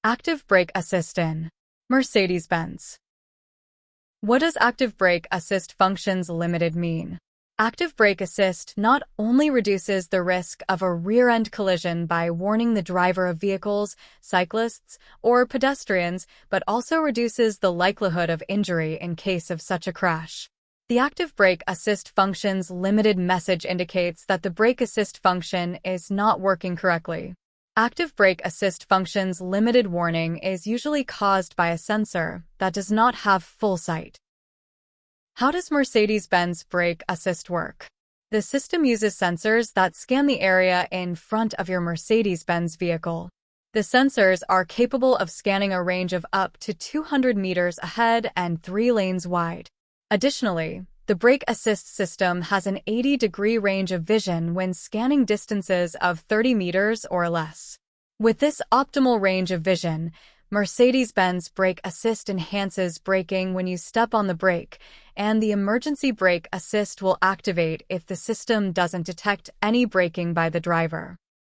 Active brake assist in Mercedes-Benz. What does active brake assist functions limited mean? Active brake assist not only reduces the risk of a rear-end collision by warning the driver of vehicles, cyclists, or pedestrians, but also reduces the likelihood of injury in case of such a crash. The active brake assist function's limited message indicates that the brake assist function is not working correctly. Active brake assist function's limited warning is usually caused by a sensor that does not have full sight. How does Mercedes-Benz brake assist work? The system uses sensors that scan the area in front of your Mercedes-Benz vehicle. The sensors are capable of scanning a range of up to 200 meters ahead and 3 lanes wide. Additionally, the brake assist system has an 80-degree range of vision when scanning distances of 30 meters or less. With this optimal range of vision, Mercedes-Benz brake assist enhances braking when you step on the brake, and the emergency brake assist will activate if the system doesn't detect any braking by the driver.